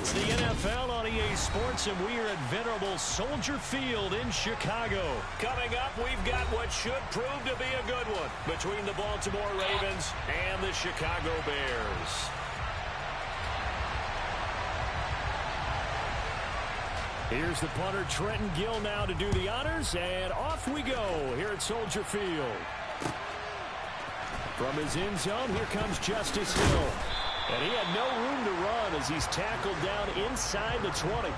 It's the NFL on EA Sports, and we are at venerable Soldier Field in Chicago. Coming up, we've got what should prove to be a good one between the Baltimore Ravens and the Chicago Bears. Here's the punter, Trenton Gill, now to do the honors, and off we go here at Soldier Field. From his end zone, here comes Justice Hill. And he had no room to run as he's tackled down inside the 20.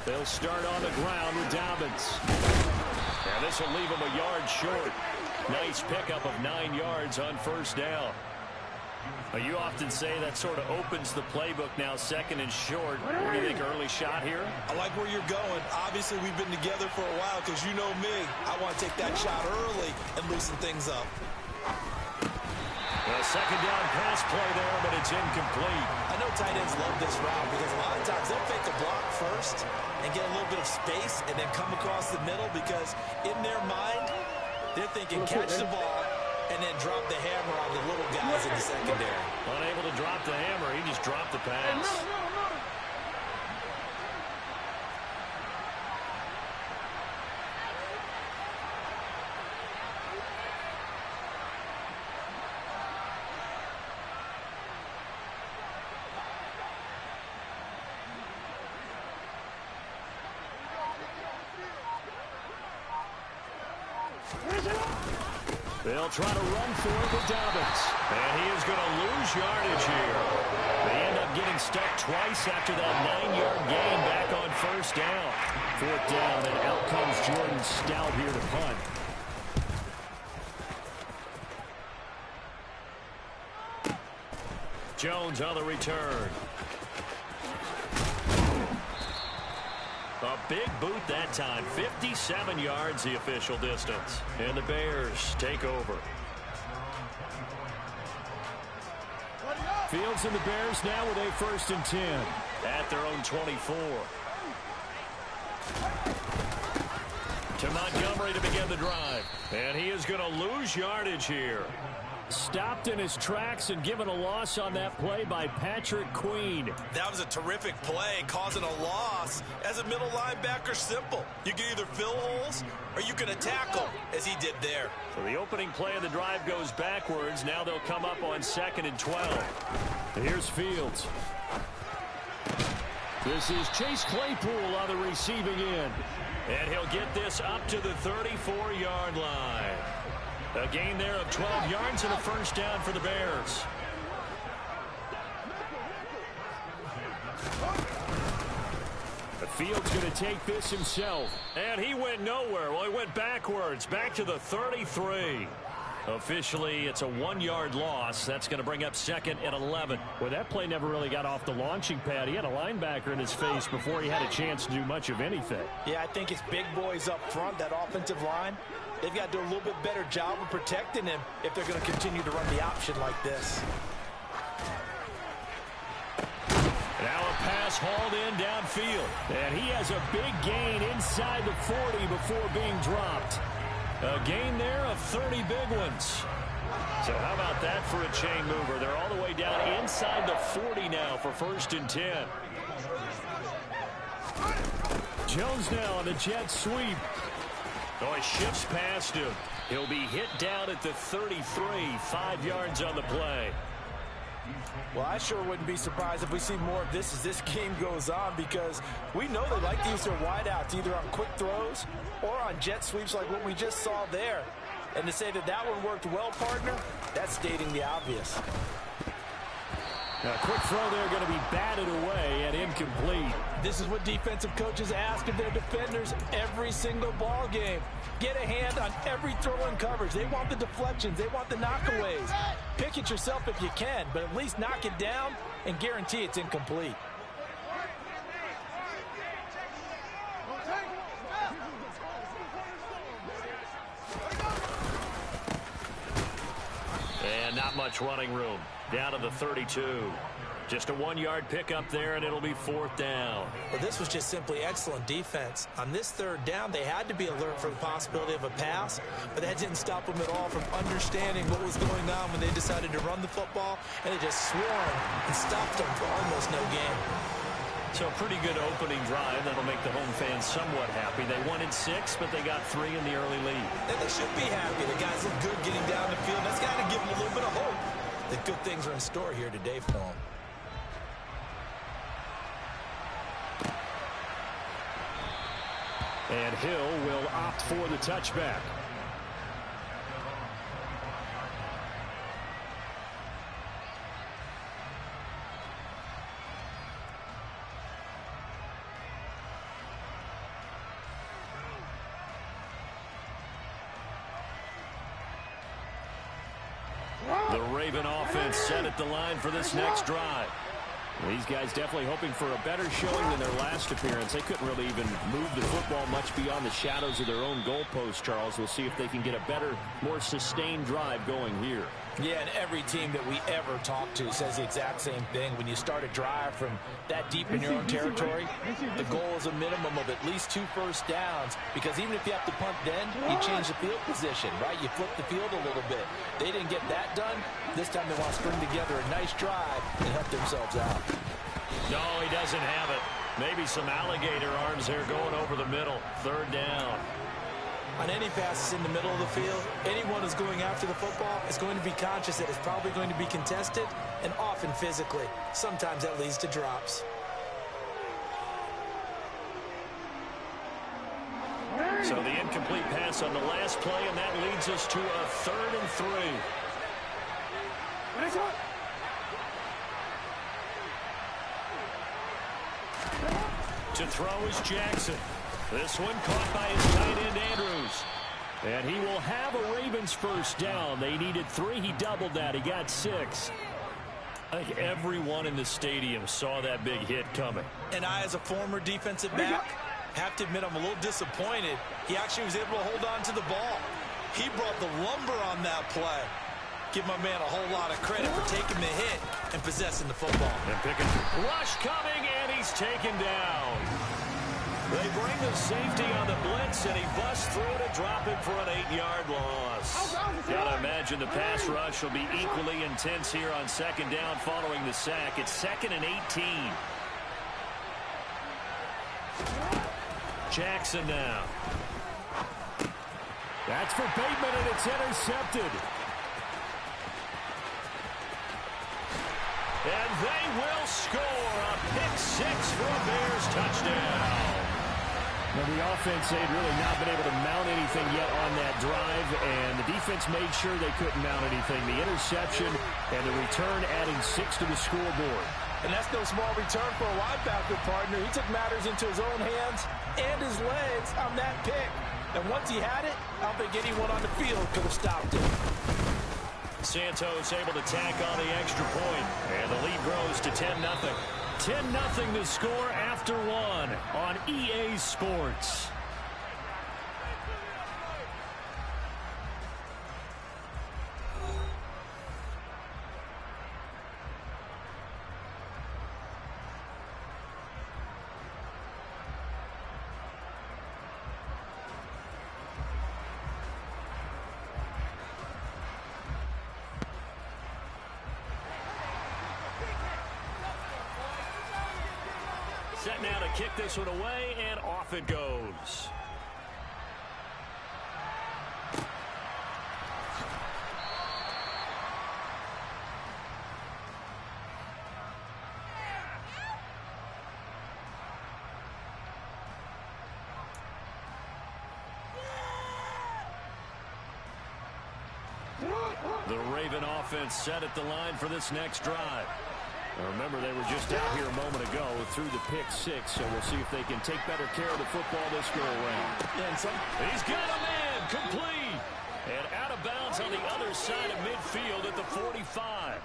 They'll start on the ground with Dobbins. And this will leave him a yard short. Nice pickup of 9 yards on first down. You often say that sort of opens the playbook now, second and short. What do you think, early shot here? I like where you're going. Obviously, we've been together for a while because you know me. I want to take that shot early and loosen things up. A second down pass play there, but it's incomplete. I know tight ends love this route because a lot of times they'll fake the block first and get a little bit of space and then come across the middle because in their mind, they're thinking catch the ball and then drop the hammer on the little guys in the secondary. Unable to drop the hammer, he just dropped the pass. They'll try to run for it with Dobbins. And he is going to lose yardage here. They end up getting stuck twice after that 9-yard gain back on first down. Fourth down, and out comes Jordan Stout here to punt. Jones on the return. A big boot that time. 57 yards the official distance. And the Bears take over. Fields and the Bears now with a 1st and 10 at their own 24. To Montgomery to begin the drive. And he is going to lose yardage here. Stopped in his tracks and given a loss on that play by Patrick Queen. That was a terrific play, causing a loss. As a middle linebacker, simple. You can either fill holes or you can attack them, as he did there. So the opening play of the drive goes backwards. Now they'll come up on 2nd and 12. Here's Fields. This is Chase Claypool on the receiving end. And he'll get this up to the 34-yard line. A gain there of 12 yards and a 1st down for the Bears. The Field's going to take this himself. And he went nowhere. Well, he went backwards, back to the 33. Officially, it's a 1-yard loss. That's going to bring up 2nd and 11. Well, that play never really got off the launching pad. He had a linebacker in his face before he had a chance to do much of anything. Yeah, I think it's big boys up front, that offensive line. They've got to do a little bit better job of protecting him if they're going to continue to run the option like this. Now a pass hauled in downfield. And he has a big gain inside the 40 before being dropped. A gain there of 30 big ones. So how about that for a chain mover? They're all the way down inside the 40 now for 1st and 10. Jones now on the jet sweep. Oh, he shifts past him. He'll be hit down at the 33, 5 yards on the play. Well, I sure wouldn't be surprised if we see more of this as this game goes on because we know they like to use their wideouts either on quick throws or on jet sweeps like what we just saw there. And to say that that one worked well, partner, that's stating the obvious. A quick throw there going to be batted away and incomplete. This is what defensive coaches ask of their defenders every single ball game. Get a hand on every throw in coverage. They want the deflections. They want the knockaways. Pick it yourself if you can, but at least knock it down and guarantee it's incomplete. And not Not much running room. Down to the 32. Just a 1-yard pickup there, and it'll be 4th down. Well, this was just simply excellent defense. On this 3rd down, they had to be alert for the possibility of a pass, but that didn't stop them at all from understanding what was going on when they decided to run the football, and they just swarmed and stopped them for almost no gain. So pretty good opening drive. That'll make the home fans somewhat happy. They wanted 6, but they got 3 in the early lead. And they should be happy. The guys look good getting down the field. That's got to give them a little bit of hope that good things are in store here today for them. And Hill will opt for the touchback. The Raven offense set at the line for this next drive. These guys definitely hoping for a better showing than their last appearance. They couldn't really even move the football much beyond the shadows of their own goalpost, Charles. We'll see if they can get a better, more sustained drive going here. Yeah, and every team that we ever talk to says the exact same thing. When you start a drive from that deep in your own territory, the goal is a minimum of at least 2 first downs, because even if you have to punt then, you change the field position, right? You flip the field a little bit. They didn't get that done. This time they want to string together a nice drive and help themselves out. No, he doesn't have it. Maybe some alligator arms there going over the middle. 3rd down. On any passes in the middle of the field, anyone who's going after the football is going to be conscious that it's probably going to be contested, and often physically. Sometimes that leads to drops. So the incomplete pass on the last play, and that leads us to a 3rd and 3. To throw is Jackson. This one caught by his tight end, Andrews. And he will have a Ravens first down. They needed 3. He doubled that. He got 6. I think everyone in the stadium saw that big hit coming. And I, as a former defensive back, have to admit I'm a little disappointed. He actually was able to hold on to the ball. He brought the lumber on that play. Give my man a whole lot of credit for taking the hit and possessing the football. And picking. Rush coming, and he's taken down. They bring the safety on the blitz, and he busts through to drop it for an 8-yard loss. Gotta imagine the pass rush will be equally intense here on 2nd down following the sack. It's 2nd and 18. Jackson now. That's for Bateman, and it's intercepted. And they will score a pick 6 for a Bears touchdown. Now, the offense, they'd really not been able to mount anything yet on that drive, and the defense made sure they couldn't mount anything. The interception and the return adding 6 to the scoreboard. And that's no small return for a linebacker partner. He took matters into his own hands and his legs on that pick. And once he had it, I don't think anyone on the field could have stopped it. Santos able to tack on the extra point, and the lead grows to 10-0. 10-0 to score after 1 on EA Sports. Set now to kick this one away, and off it goes. The Raven offense set at the line for this next drive. Now remember, they were just out here a moment ago through the pick 6, so we'll see if they can take better care of the football this go-around. He's got a man, complete, and out of bounds on the other side of midfield at the 45.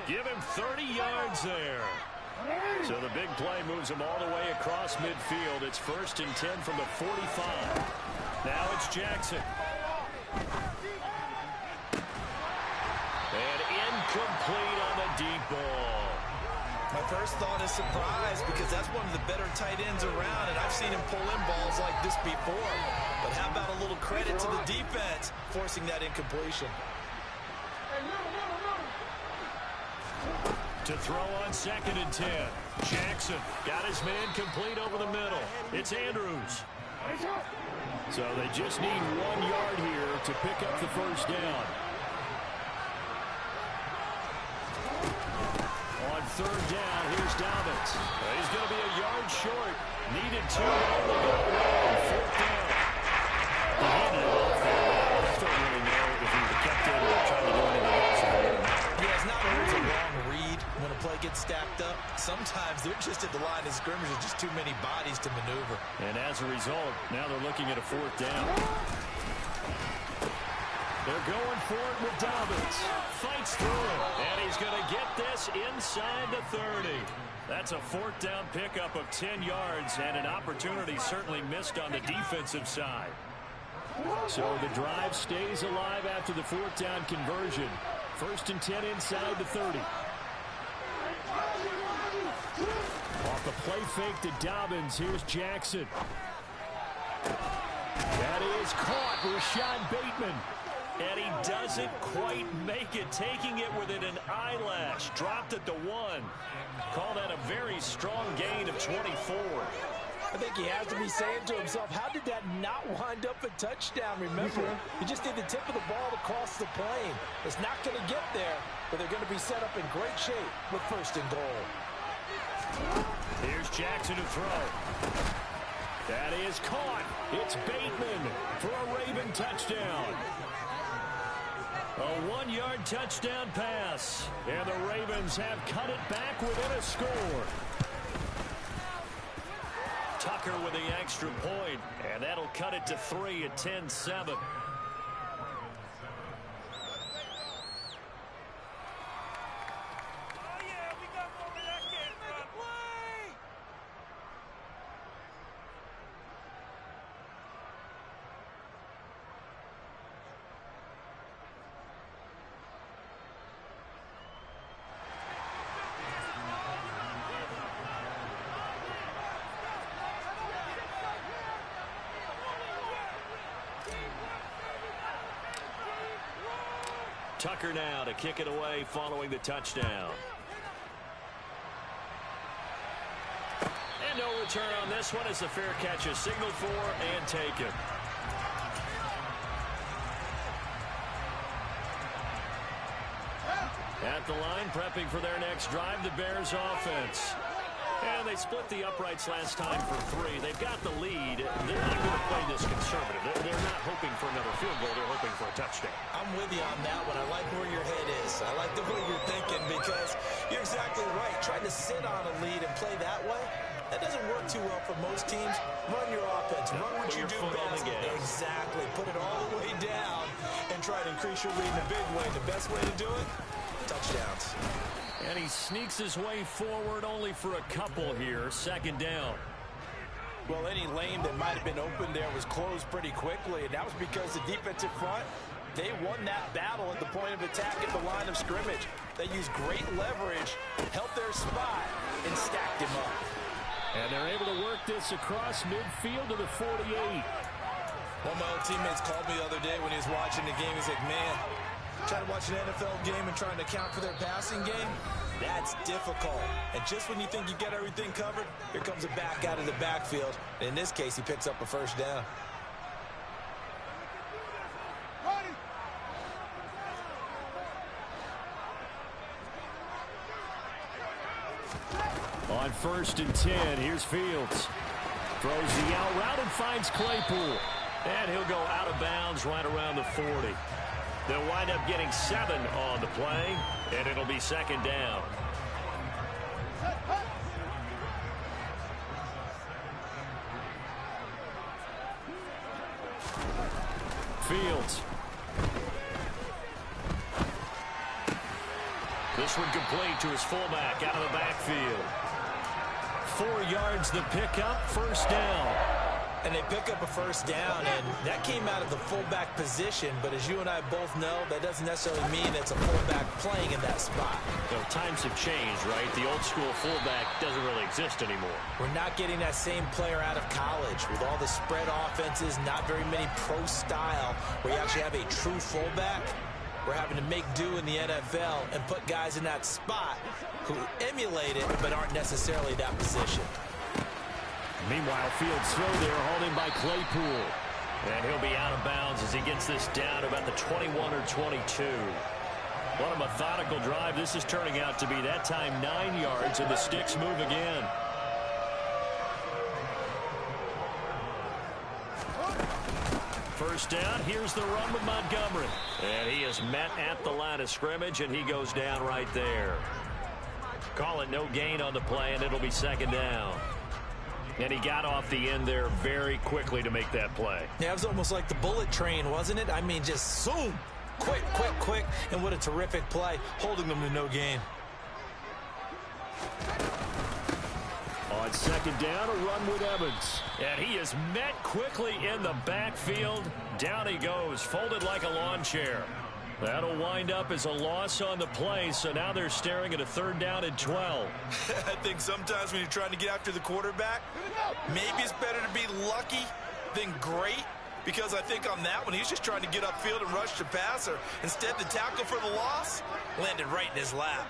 Give him 30 yards there. So the big play moves him all the way across midfield. It's 1st and 10 from the 45. Now it's Jackson. And deep ball. My first thought is surprise because that's one of the better tight ends around, and I've seen him pull in balls like this before. But how about a little credit to the defense forcing that incompletion? To throw on 2nd and 10. Jackson got his man complete over the middle. It's Andrews. So they just need 1 yard here to pick up the first down. On 3rd down, here's Dobbins. He's going to be a yard short. Needed 2 to only go 1. 4th down. He handed it off there. I don't really know if he would have kept it or tried to do anything else. Yeah, it's not always a long read when a play gets stacked up. Sometimes they're just at the line of scrimmage with just too many bodies to maneuver. And as a result, now they're looking at a 4th down. They're going for it with Dobbins. Fights through it. And he's going to get this inside the 30. That's a 4th down pickup of 10 yards and an opportunity certainly missed on the defensive side. So the drive stays alive after the 4th down conversion. 1st and 10 inside the 30. Off the play fake to Dobbins. Here's Jackson. That is caught. Rashad Bateman. And he doesn't quite make it, taking it within an eyelash. Dropped at the 1. Call that a very strong gain of 24. I think he has to be saying to himself, how did that not wind up a touchdown? Remember, he just did the tip of the ball to cross the plane. It's not going to get there, but they're going to be set up in great shape with 1st and goal. Here's Jackson to throw. That is caught. It's Bateman for a Raven touchdown. A 1-yard touchdown pass. And the Ravens have cut it back within a score. Tucker with the extra point, and that'll cut it to 3 at 10-7. Tucker now to kick it away following the touchdown. And no return on this one as the fair catch is signaled for and taken. At the line, prepping for their next drive, the Bears offense. And they split the uprights last time for 3. They've got the lead. They're not going to play this conservative. They're not hoping for another field goal. They're hoping for a touchdown. I'm with you on that one. I like where your head is. I like the way you're thinking because you're exactly right. Trying to sit on a lead and play that way, that doesn't work too well for most teams. Run your offense. Run what you do best. Exactly. Put it all the way down and try to increase your lead in a big way. The best way to do it, touchdowns. And he sneaks his way forward only for a couple here. 2nd down. Well, any lane that might have been open there was closed pretty quickly, and that was because the defensive front, they won that battle at the point of attack at the line of scrimmage. They used great leverage, held their spot, and stacked him up. And they're able to work this across midfield to the 48. One of my old teammates called me the other day when he was watching the game. He's like, man, trying to watch an NFL game and trying to account for their passing game, that's difficult. And just when you think you get everything covered, here comes a back out of the backfield. And in this case, he picks up a 1st down. On 1st and 10, here's Fields. Throws the out route and finds Claypool. And he'll go out of bounds right around the 40. They'll wind up getting 7 on the play, and it'll be 2nd down. Fields. This one complete to his fullback out of the backfield. 4 yards the pickup, 1st down. And they pick up a first down, and that came out of the fullback position. But as you and I both know, that doesn't necessarily mean it's a fullback playing in that spot. So times have changed, right? The old school fullback doesn't really exist anymore. We're not getting that same player out of college with all the spread offenses, not very many pro style where you actually have a true fullback. We're having to make do in the NFL and put guys in that spot who emulate it but aren't necessarily that position. Meanwhile, Fields throw there, holding by Claypool. And he'll be out of bounds as he gets this down to about the 21 or 22. What a methodical drive this is turning out to be. That time 9 yards, and the sticks move again. First down, here's the run with Montgomery. And he is met at the line of scrimmage, and he goes down right there. Call it no gain on the play, and it'll be second down. And he got off the end there very quickly to make that play. Yeah, it was almost like the bullet train, wasn't it? I mean, just zoom. Quick, quick, quick. And what a terrific play, holding them to no gain. On second down, a run with Evans. And he is met quickly in the backfield. Down he goes, folded like a lawn chair. That'll wind up as a loss on the play, so now they're staring at a third down and 12. I think sometimes when you're trying to get after the quarterback, maybe it's better to be lucky than great, because I think on that one, he's just trying to get upfield and rush the passer. Instead, the tackle for the loss landed right in his lap.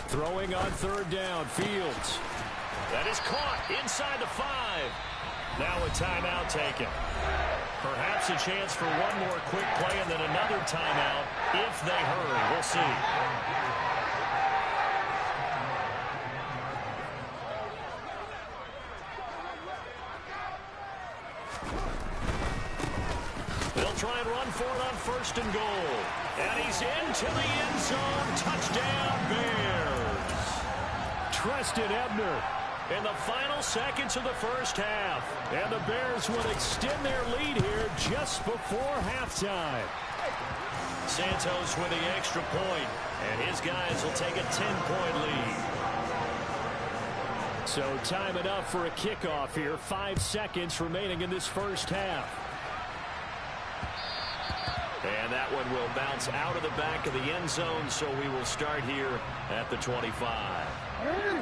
Throwing on third down, Fields. That is caught inside the 5. Now a timeout taken. Perhaps a chance for one more quick play and then another timeout if they hurry. We'll see. They'll try and run for it on first and goal. And he's into the end zone. Touchdown, Bears. Treston Ebner in the final seconds of the first half. And the Bears will extend their lead here just before halftime. Santos with the extra point, and his guys will take a 10-point lead. So time enough for a kickoff here. 5 seconds remaining in this first half. And that one will bounce out of the back of the end zone, so we will start here at the 25.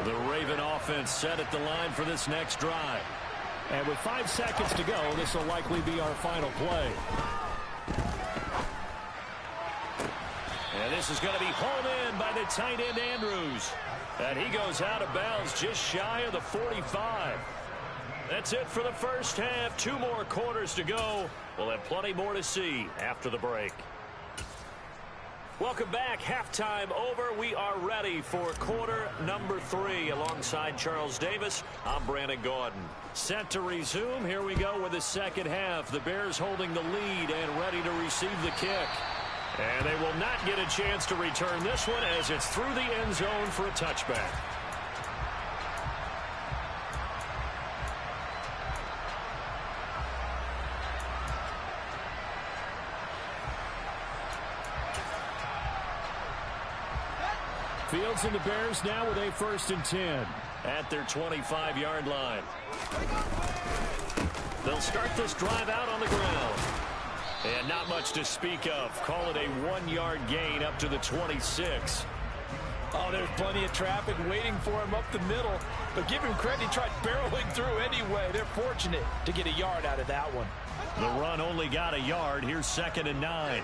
The Raven offense set at the line for this next drive. And with 5 seconds to go, this will likely be our final play. And this is going to be hauled in by the tight end Andrews. And he goes out of bounds just shy of the 45. That's it for the first half. 2 more quarters to go. We'll have plenty more to see after the break. Welcome back. Halftime over. We are ready for quarter number 3. Alongside Charles Davis, I'm Brandon Gordon. Set to resume. Here we go with the second half. The Bears holding the lead and ready to receive the kick. And they will not get a chance to return this one as it's through the end zone for a touchback. Fields and the Bears now with a 1st and 10 at their 25-yard line. They'll start this drive out on the ground. And not much to speak of. Call it a 1-yard gain up to the 26. Oh, there's plenty of traffic waiting for him up the middle. But give him credit, he tried barreling through anyway. They're fortunate to get a yard out of that one. The run only got a yard. Here's 2nd and 9.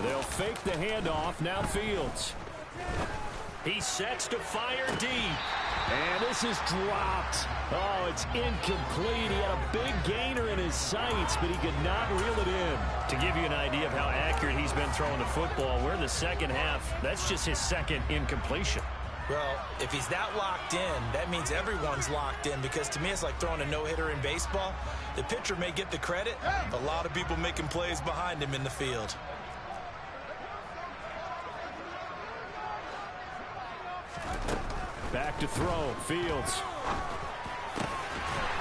They'll fake the handoff. Now Fields. He sets to fire deep. And this is dropped. Oh, it's incomplete. He had a big gainer in his sights, but he could not reel it in. To give you an idea of how accurate he's been throwing the football, we're in the second half. That's just his 2nd incompletion. Well, if he's that locked in, that means everyone's locked in, because to me it's like throwing a no-hitter in baseball. The pitcher may get the credit. A lot of people making plays behind him in the field. Back to throw. Fields.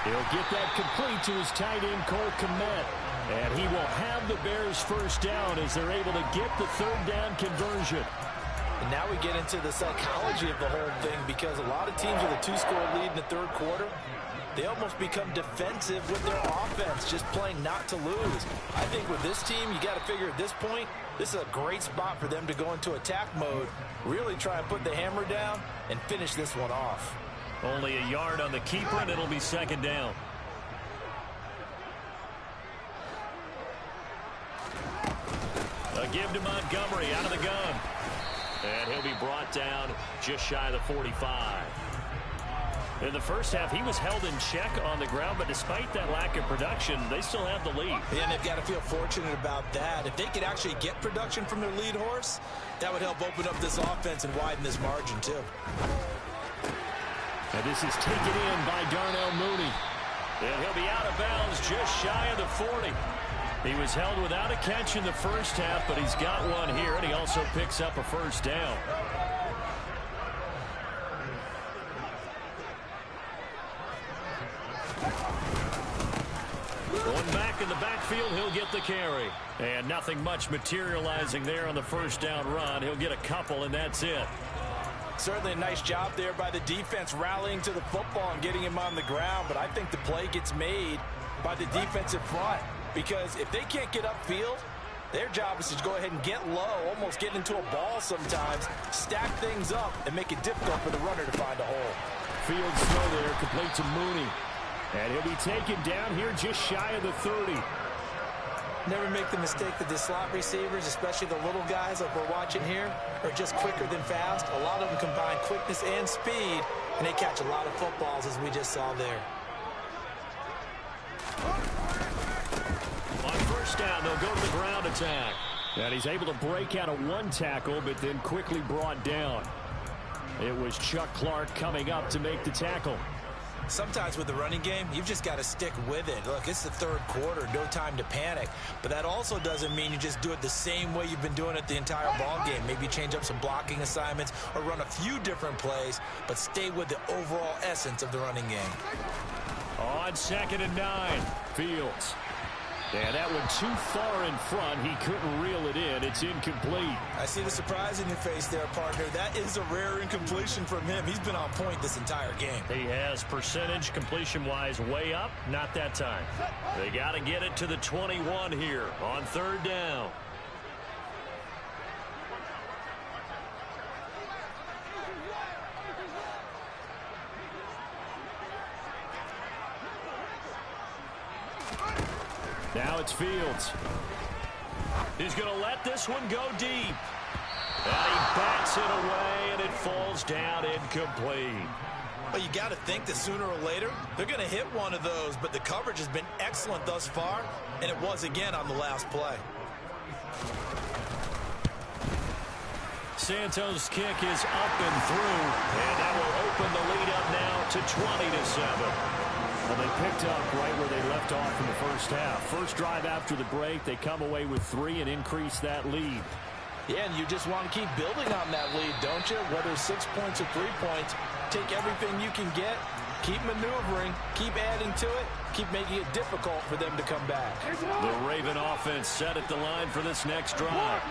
He'll get that complete to his tight end, Cole Kmet. And he will have the Bears first down as they're able to get the third down conversion. And now we get into the psychology of the whole thing, because a lot of teams with a 2-score lead in the third quarter, they almost become defensive with their offense, just playing not to lose. I think with this team, you got to figure at this point, this is a great spot for them to go into attack mode, really try and put the hammer down and finish this one off. Only a yard on the keeper, and it'll be second down. A give to Montgomery out of the gun. And he'll be brought down just shy of the 45. In the first half, he was held in check on the ground, but despite that lack of production, they still have the lead. Yeah, and they've got to feel fortunate about that. If they could actually get production from their lead horse, that would help open up this offense and widen this margin, too. And this is taken in by Darnell Mooney. And he'll be out of bounds just shy of the 40. He was held without a catch in the first half, but he's got one here, and he also picks up a first down. Going back in the backfield, he'll get the carry. And nothing much materializing there on the first down run. He'll get a couple, and that's it. Certainly a nice job there by the defense rallying to the football and getting him on the ground, but I think the play gets made by the defensive front, because if they can't get upfield, their job is to go ahead and get low, almost get into a ball sometimes, stack things up, and make it difficult for the runner to find a hole. Field throw there, complete to Mooney. And he'll be taken down here just shy of the 30. Never make the mistake that the slot receivers, especially the little guys like we're watching here, are just quicker than fast. A lot of them combine quickness and speed, and they catch a lot of footballs, as we just saw there. On first down, they'll go to the ground attack. And he's able to break out of one tackle, but then quickly brought down. It was Chuck Clark coming up to make the tackle. Sometimes with the running game, you've just got to stick with it. Look, it's the third quarter, no time to panic. But that also doesn't mean you just do it the same way you've been doing it the entire ball game. Maybe change up some blocking assignments or run a few different plays, but stay with the overall essence of the running game. On 2nd and 9, Fields. And that one too far in front. He couldn't reel it in. It's incomplete. I see the surprise in your face there, partner. That is a rare incompletion from him. He's been on point this entire game. He has percentage completion-wise way up. Not that time. They got to get it to the 21 here on third down. Now it's Fields. He's going to let this one go deep. And he bats it away, and it falls down incomplete. Well, you got to think that sooner or later, they're going to hit one of those, but the coverage has been excellent thus far, and it was again on the last play. Santos' kick is up and through, and that will open the lead up now to 20-7. Well, they picked up right where they left off in the first half. First drive after the break, they come away with 3 and increase that lead. Yeah, and you just want to keep building on that lead, don't you? Whether it's 6 points or 3 points, take everything you can get, keep maneuvering, keep adding to it, keep making it difficult for them to come back. The Raven offense set at the line for this next drive.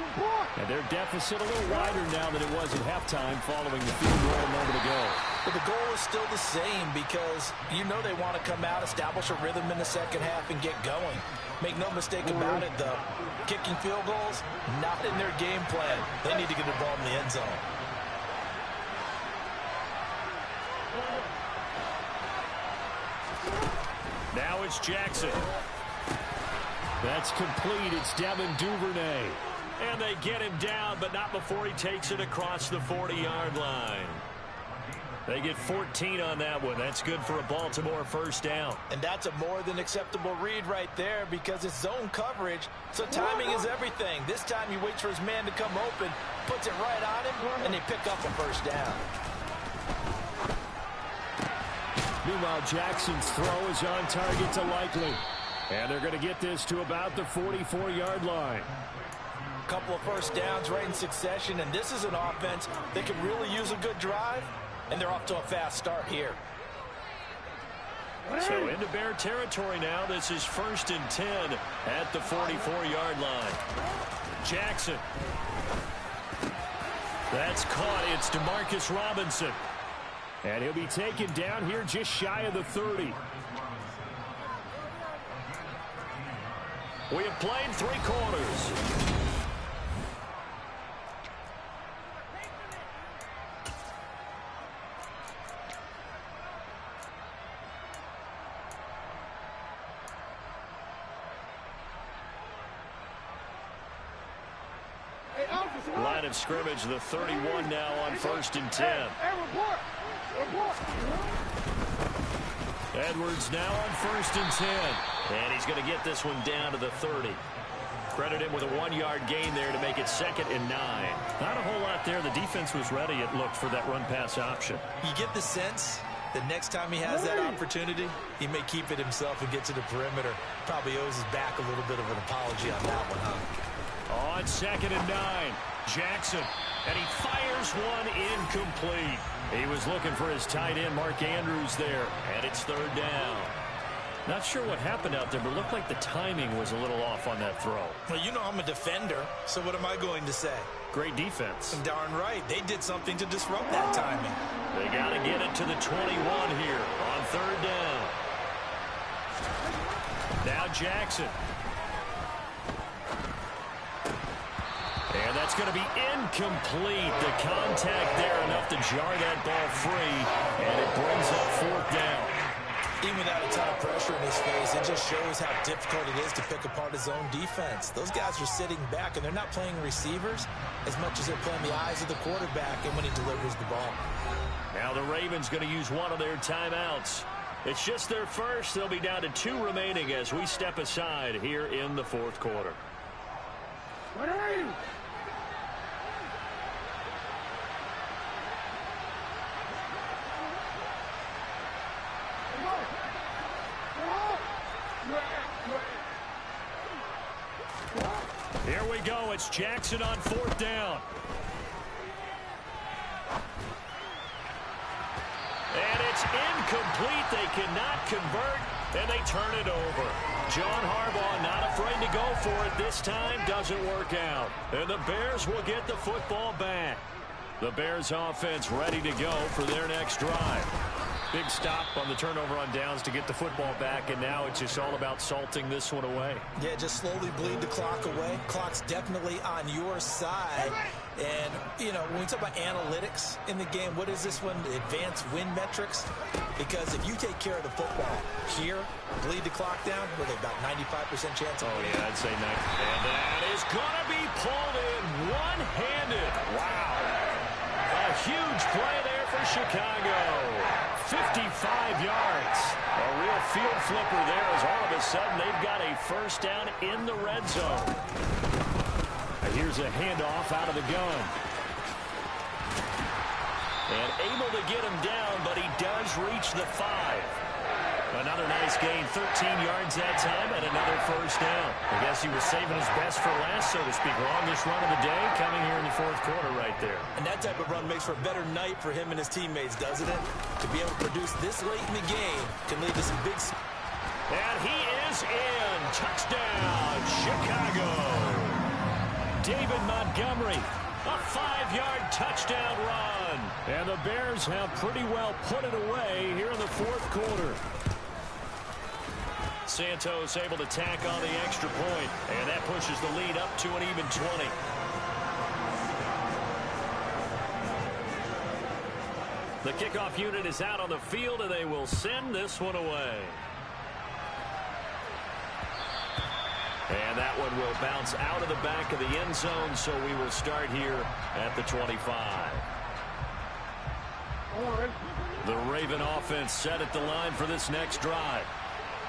And their deficit a little wider now than it was at halftime following the field goal a moment ago. But the goal is still the same, because you know they want to come out, establish a rhythm in the second half, and get going. Make no mistake about it, though. Kicking field goals, not in their game plan. They need to get the ball in the end zone. Now it's Jackson. That's complete. It's Devin Duvernay. And they get him down, but not before he takes it across the 40-yard line. They get 14 on that one. That's good for a Baltimore first down. And that's a more than acceptable read right there, because it's zone coverage, so timing is everything. This time he waits for his man to come open, puts it right on him, and they pick up a first down. Meanwhile, Jackson's throw is on target to Likely. And they're going to get this to about the 44-yard line. A couple of first downs right in succession, and this is an offense that can really use a good drive, and they're off to a fast start here. So into Bear territory now. This is 1st and 10 at the 44-yard line. Jackson. That's caught. It's Demarcus Robinson. And he'll be taken down here just shy of the 30. We have played 3 quarters. Line of scrimmage, the 31 now on 1st and 10. Edwards now on 1st and 10. And he's going to get this one down to the 30. Credit him with a 1-yard gain there to make it 2nd and 9. Not a whole lot there. The defense was ready, it looked, for that run-pass option. You get the sense that next time he has that opportunity, he may keep it himself and get to the perimeter. Probably owes his back a little bit of an apology on that one, huh? On 2nd and 9, Jackson, and he fires one incomplete. He was looking for his tight end, Mark Andrews, there, and it's 3rd down. Not sure what happened out there, but it looked like the timing was a little off on that throw. Well, you know I'm a defender, so what am I going to say? Great defense. Darn right. They did something to disrupt that timing. They got to get it to the 21 here on 3rd down. Now Jackson. And that's going to be incomplete. The contact there enough to jar that ball free, and it brings up 4th down. Even without a ton of pressure in his face, it just shows how difficult it is to pick apart his own defense. Those guys are sitting back, and they're not playing receivers as much as they're playing the eyes of the quarterback and when he delivers the ball. Now the Ravens going to use one of their timeouts. It's just their first. They'll be down to 2 remaining as we step aside here in the 4th quarter. What are you? Here we go. It's Jackson on 4th down. And it's incomplete. They cannot convert, and they turn it over. John Harbaugh not afraid to go for it this time. Doesn't work out. And the Bears will get the football back. The Bears offense ready to go for their next drive. Big stop on the turnover on downs to get the football back, and now it's just all about salting this one away. Yeah, just slowly bleed the clock away. Clock's definitely on your side. And, you know, when we talk about analytics in the game, what is this one? Advanced win metrics? Because if you take care of the football here, bleed the clock down, with about 95% chance of winning. Yeah, I'd say 90. And that is going to be pulled in one-handed. Wow. A huge play there for Chicago. 55 yards. A real field flipper there as all of a sudden they've got a 1st down in the red zone. And here's a handoff out of the gun. And able to get him down, but he does reach the 5. Another nice gain, 13 yards that time, and another 1st down. I guess he was saving his best for last, so to speak. Longest run of the day coming here in the 4th quarter right there. And that type of run makes for a better night for him and his teammates, doesn't it? To be able to produce this late in the game can lead to some big... And he is in. Touchdown, Chicago. David Montgomery. A 5-yard touchdown run. And the Bears have pretty well put it away here in the 4th quarter. Santos able to tack on the extra point, and that pushes the lead up to an even 20. The kickoff unit is out on the field, and they will send this one away. And that one will bounce out of the back of the end zone, so we will start here at the 25. The Raven offense set at the line for this next drive.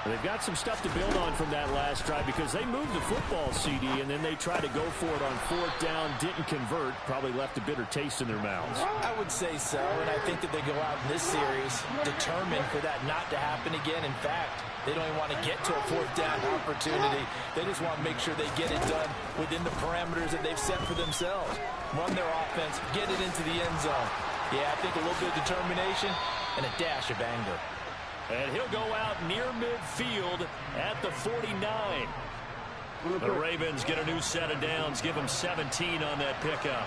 They've got some stuff to build on from that last drive because they moved the football, CD, and then they tried to go for it on 4th down, didn't convert, probably left a bitter taste in their mouths. I would say so, and I think that they go out in this series determined for that not to happen again. In fact, they don't even want to get to a 4th down opportunity. They just want to make sure they get it done within the parameters that they've set for themselves. Run their offense, get it into the end zone. Yeah, I think a little bit of determination and a dash of anger. And he'll go out near midfield at the 49. The Ravens get a new set of downs, give them 17 on that pickup.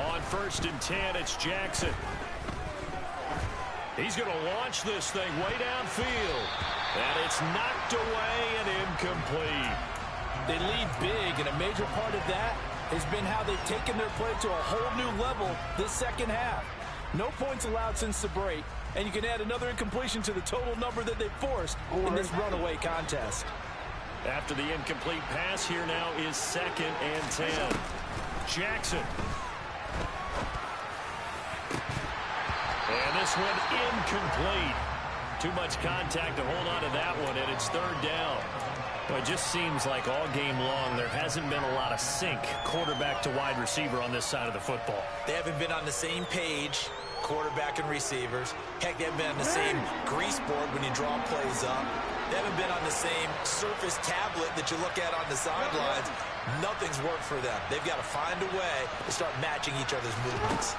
On 1st and 10, it's Jackson. He's going to launch this thing way downfield. And it's knocked away and incomplete. They lead big, and a major part of that has been how they've taken their play to a whole new level this second half. No points allowed since the break, and you can add another incompletion to the total number that they've forced in this runaway contest. After the incomplete pass, here now is 2nd and 10. Jackson. And this one incomplete. Too much contact to hold on to that one, and it's 3rd down. Well, it just seems like all game long there hasn't been a lot of sync quarterback to wide receiver on this side of the football. They haven't been on the same page, quarterback and receivers. Heck, they haven't been on the same grease board when you draw plays up. They haven't been on the same surface tablet that you look at on the sidelines. Nothing's worked for them. They've got to find a way to start matching each other's movements.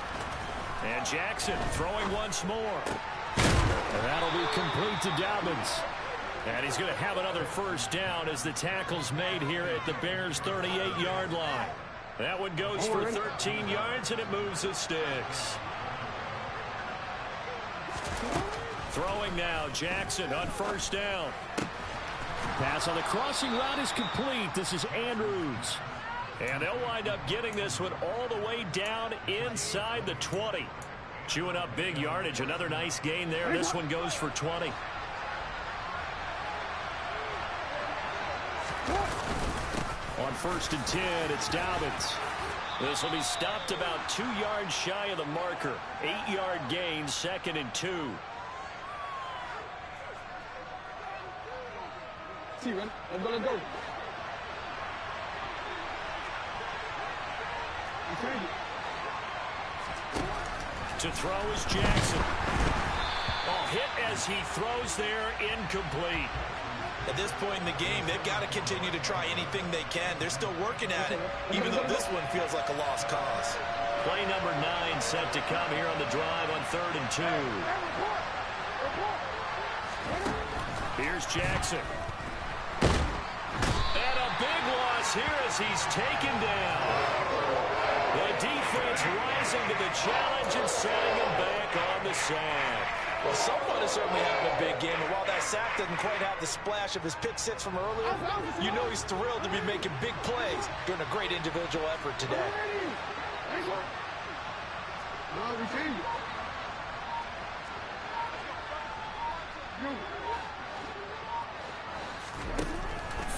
And Jackson throwing once more. And that'll be complete to Dobbins. And he's going to have another 1st down as the tackle's made here at the Bears' 38-yard line. That one goes for 13 yards, and it moves the sticks. Throwing now, Jackson on 1st down. Pass on the crossing route is complete. This is Andrews. And they'll wind up getting this one all the way down inside the 20. Chewing up big yardage. Another nice gain there. This one goes for 20. On 1st and 10, it's Dobbins. This will be stopped about 2 yards shy of the marker. 8-yard gain, 2nd and 2. See, man. Let's go. To throw is Jackson. Oh, hit as he throws there, incomplete. At this point in the game, they've got to continue to try anything they can. They're still working at it, even though this one feels like a lost cause. Play number 9 set to come here on the drive on 3rd and 2. Here's Jackson. And a big loss here as he's taken down. The defense rising to the challenge and setting him back on the sack. Well, someone is certainly having a big game, and while that sack doesn't quite have the splash of his pick six from earlier, you know he's thrilled to be making big plays during a great individual effort today.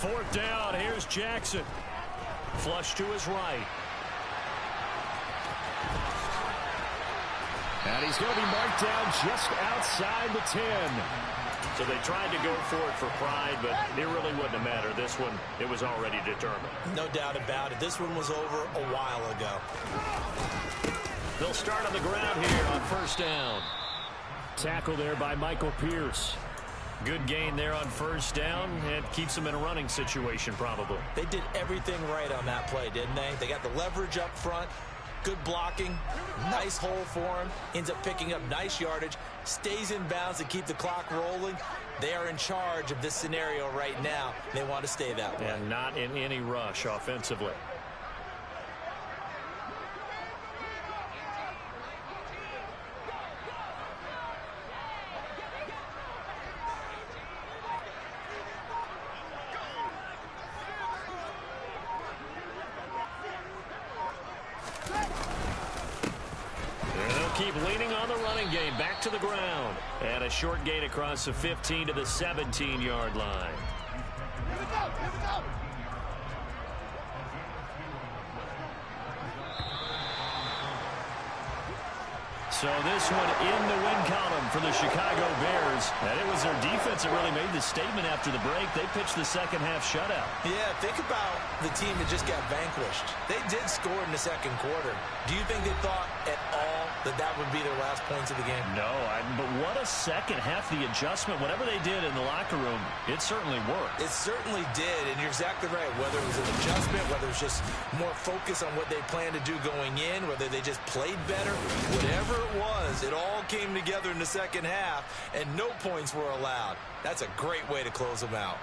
Fourth down, here's Jackson. Flush to his right. And he's going to be marked down just outside the 10. So they tried to go for it for pride, but it really wouldn't have mattered. This one, it was already determined. No doubt about it. This one was over a while ago. They'll start on the ground here on 1st down. Tackle there by Michael Pierce. Good gain there on 1st down, and keeps them in a running situation probably. They did everything right on that play, didn't they? They got the leverage up front. Good blocking, nice hole for him, ends up picking up nice yardage, stays in bounds to keep the clock rolling. They are in charge of this scenario right now. They want to stay that way. And not in any rush offensively. Keep leaning on the running game. Back to the ground. And a short gain across the 15 to the 17-yard line. So this one in the win column for the Chicago Bears. And it was their defense that really made the statement after the break. They pitched the second half shutout. Yeah, think about the team that just got vanquished. They did score in the second quarter. Do you think they thought at all that that would be their last points of the game? No, but what a second half. The adjustment, whatever they did in the locker room, it certainly worked. It certainly did, and you're exactly right. Whether it was an adjustment, whether it was just more focus on what they planned to do going in, whether they just played better, whatever it was. It all came together in the second half, and no points were allowed. That's a great way to close them out.